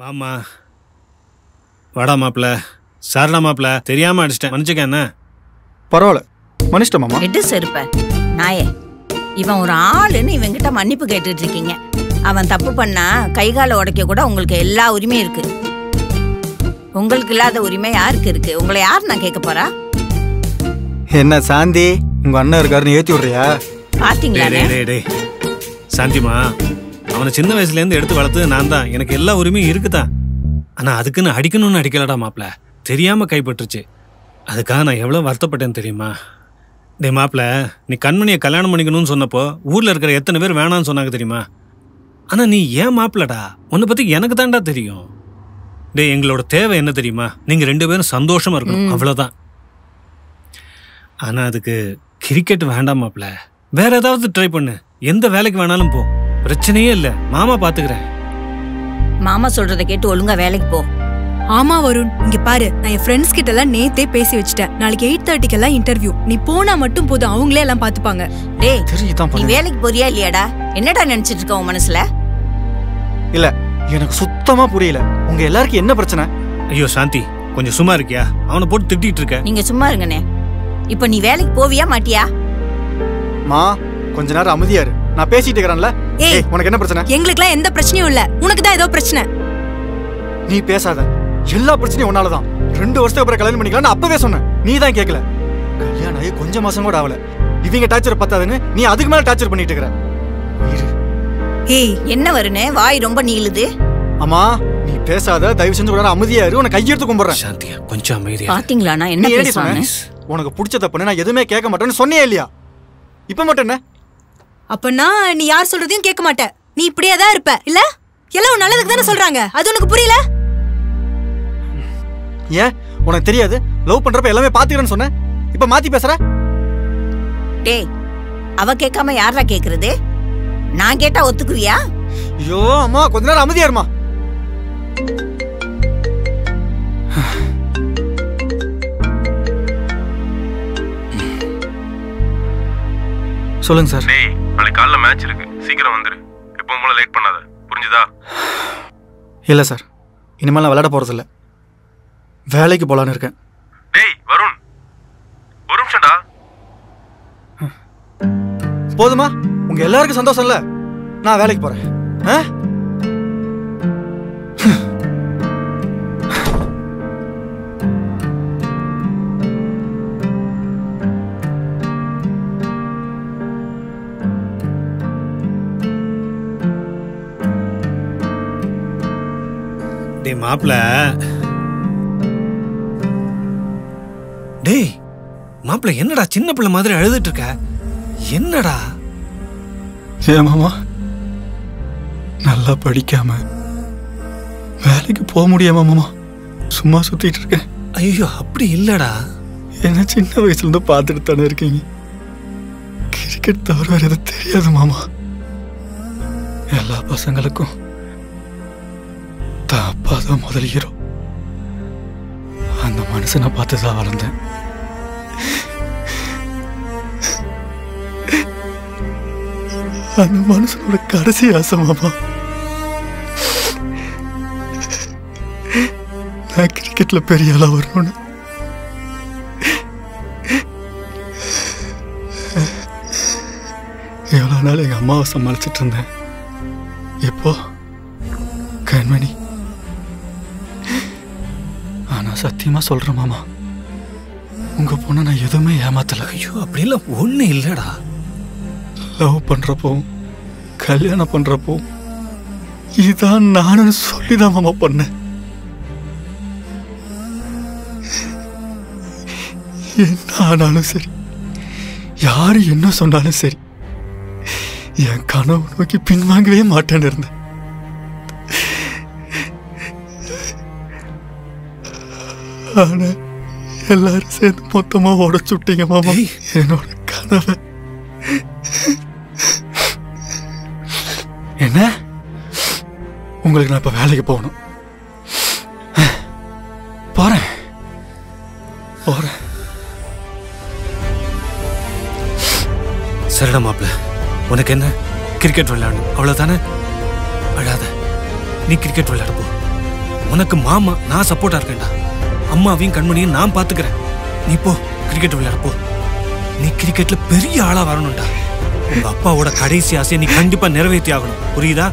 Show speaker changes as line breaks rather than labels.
வாமா வாடா மாப்பிள்ள. சாரடா மாப்பிள்ள, தெரியாம அடிச்சிட்டேன், மன்னிச்சுக்க. என்ன
பரவாயில்ல, மன்னிச்சிட்ட மாமா.
எட்டு செருப்ப நாயே, இவன் ஒரு ஆளுன்னு இவங்கிட்ட மன்னிப்பு கேட்டுட்டு இருக்கீங்க. அவன் தப்பு பண்ணா கைகால உடைக்க கூட உங்களுக்கு எல்லா உரிமையும் இருக்கு. உங்களுக்கு இல்லாத உரிமை யாருக்கு இருக்கு? உங்களை யார் நான் கேட்க போறா?
என்ன சாந்தி, உங்க அண்ணன் இருக்காருன்னு ஏத்தி விடுறியா?
பாத்தீங்களா
சாந்திமா, அவனை சின்ன வயசுல இருந்து எடுத்து வளர்த்தது நான் தான். எனக்கு எல்லா உரிமையும் இருக்குதான். ஆனா அதுக்குன்னு அடிக்கணும்னு அடிக்கலடா மாப்பிள்ள, தெரியாம கைப்பற்றுச்சு. அதுக்காக நான் எவ்வளவு வருத்தப்பட்டேன்னு தெரியுமா? டே மாப்பிள்ள, நீ கண்மணியை கல்யாணம் பண்ணிக்கணும்னு சொன்னப்போ ஊர்ல இருக்கிற எத்தனை பேர் வேணான்னு சொன்னாங்க தெரியுமா? ஆனா நீ ஏன் மாப்பிள்ளடா, உன்னை பத்தி எனக்கு தான்டா தெரியும். டே, எங்களோட தேவை என்ன தெரியுமா? நீங்க 2 பேரும் சந்தோஷமா இருக்கணும், அவ்வளவுதான். ஆனா அதுக்கு கிரிக்கெட் வேண்டாம் மாப்பிள்ள, வேற ஏதாவது ட்ரை பண்ணு. எந்த வேலைக்கு வேணாலும் போ, பிரச்சனையே இல்ல. மாமா பாத்துக்கிறேன்.
மாமா சொல்றதை கேட்டு ஒழுங்கா வேலைக்கு போ.
ஆமா வருண், இங்க பாரு, நான் என் ஃப்ரெண்ட்ஸ் கிட்ட எல்லாம் நேத்தே பேசி வச்சுட்டேன். நாளைக்கு 8:30 எல்லாம் இன்டர்வியூ. நீ போனா மட்டும் போதும், அவங்களே எல்லாம் பாத்துப்பாங்க.
டேய், நீ வேலைக்கு போறியா இல்லையாடா? என்னடா நினைச்சிட்டு இருக்க உன் மனசுல?
இல்ல, எனக்கு சுத்தமா புரியல. உங்க எல்லாருக்கும் என்ன பிரச்சனை?
ஐயோ சாந்தி, கொஞ்சம் சும்மா இருக்கியா? அவனை போட்டு திட்டிட்டு இருக்க.
நீங்க சும்மா இருங்கண்ணே. இப்ப நீ வேலைக்கு போவியா மாட்டியா?
மா, கொஞ்ச நேரம் அமைதியா இரு, நான் பேசிட்டு இருக்கறேன்ல.
ஏய்,
உனக்கு என்ன பிரச்சனை?
எங்களுக்குலாம் எந்த பிரச்சனையும் இல்ல, உனக்கு தான் ஏதோ பிரச்சனை.
நீ பேசாத, எல்லா பிரச்சனையும் உன்னாலதான். 2 வருஷத்துக்கு அப்புறம் கல்யாணம் பண்ணிக்கலாம் அப்பவே சொன்னேன், நீ தான் கேட்கல. கல்யாணம் ஆகி கொஞ்சம் மாசம் கூட ஆகல, இவங்க டார்ச்சர் பத்தாதுன்னு நீ அதுக்கு மேல டார்ச்சர் பண்ணிட்டு இருக்கற.
ஏய்,
என்ன வருனே வாய் ரொம்ப நீளுது?
அம்மா, நீ பேசாத, தயவு செஞ்சு கூட அமைதியா இரு, உனக்கு கையெடுத்து கும்பிடுறேன்.
சாந்தியா, கொஞ்சம் அமைதியா.
பாத்தீங்களா நான் என்ன பேசுறேன்?
உனக்கு பிடிச்ச தப்புன்னு நான் எதுவுமே கேட்க மாட்டேன்னு சொன்னியே இல்லையா? இப்ப மட்டும் என்ன?
அப்பனா நீ யார் சொல்றதையும் கேட்க மாட்ட, நீ இப்படியே தான் இருப்ப இல்ல? எல்லாம் நல்லதுக்கு தானே சொல்றாங்க, அது உனக்கு புரியல?
ஏன் உனக்கு தெரியாது? லவ் பண்றப்ப எல்லாமே பாத்துக்கிறேன்னு சொன்ன, இப்ப மாத்தி பேசுற?
டேய், அவ கேட்காம யாரா கேக்குறது? நான் கேட்டா ஒத்துக்குவியா?
ஐயோ அம்மா, கொஞ்ச நேரம் அமைதியா இருமா. சொல்லுங்க சார்.
டேய், நாளைக்கு காலைல மேட்ச் இருக்கு, சீக்கிரம் வந்துரு. எப்பவும் போல லேட் பண்ணாத, புரிஞ்சுதா?
இல்ல சார், இனிமேல் நான் விளையாட போறதில்ல, வேலைக்கு போலான்னு இருக்கேன்.
டேய் வருண், ஒரு நிமிஷம்டா.
போதுமா? உங்க எல்லாருக்கும் சந்தோஷம் இல்ல? நான் வேலைக்கு போறேன்.
டேய் மாப்பிள்ள, டேய் மாப்பிள்ள, என்னடா சின்ன பிள்ளை மாதிரி அழுதுட்டு இருக்க? என்னடா?
ஏன் மாமா, நல்லா படிக்காம வேலைக்கு போக முடியாம மாமா சும்மா சுத்திட்டு இருக்கேன்.
ஐயோ அப்படி இல்லடா.
என்ன சின்ன வயசுல இருந்து பார்த்துட்டு தானே இருக்கீங்க, கிரிக்கெட் தவிர வேற எதுவும் தெரியாது மாமா. எல்லா பசங்களுக்கும் தான் அப்பா தான் முதல் ஹீரோ. அந்த மனுஷனை பார்த்துதான் வளர்ந்தேன். அந்த மனுஷனோட கடைசி ஆசை மாமா, நான் கிரிக்கெட்ல பெரிய ஆளா வரணும்னு. எவ்வளவு நாள் எங்க அம்மாவை சமாளிச்சிட்டு இருந்தேன், இப்போ கண்மணி. ஆனா சத்தியமா சொல்றேன் மாமா, உங்க பொண்ணை நான் எதுவுமே ஏமாத்தல.
ஐயோ அப்படிலாம் ஒண்ணு இல்லடா.
லவ் பண்றப்போ, கல்யாணம் பண்றப்போ இதான் நானும் சொல்லிதான் மாமா பண்ணேன். என்ன ஆனாலும் சரி, யாரு என்ன சொன்னாலும் சரி, என் கனவு நோக்கி பின்வாங்கவே மாட்டேன்னு இருந்தேன். ஆனா எல்லாரும் சேர்ந்து மொத்தமா உடைச்சுட்டீங்க மாமா என்னோட கனவை. என்ன? உங்களுக்கு நான் இப்ப வேலைக்கு போகணும். போறேன் போறேன்.
சரிடா மாப்பிள்ள, உனக்கு என்ன? கிரிக்கெட் விளையாடணும் அவ்வளவுதானே? அழாத, நீ கிரிக்கெட் விளையாட போ. உனக்கு மாமா நான் சப்போர்ட்டா இருக்கேன்டா. அம்மாவையும் கண்மணியும் நான் பாத்துக்கிறேன். நீ போ கிரிக்கெட் விளையாட போ. நீ கிரிக்கெட்ல பெரிய ஆளா வரணும்டா. உங்க அப்பாவோட கடைசி ஆசையை நீ கண்டிப்பா நிறைவேற்றி ஆகணும். புரியுதா?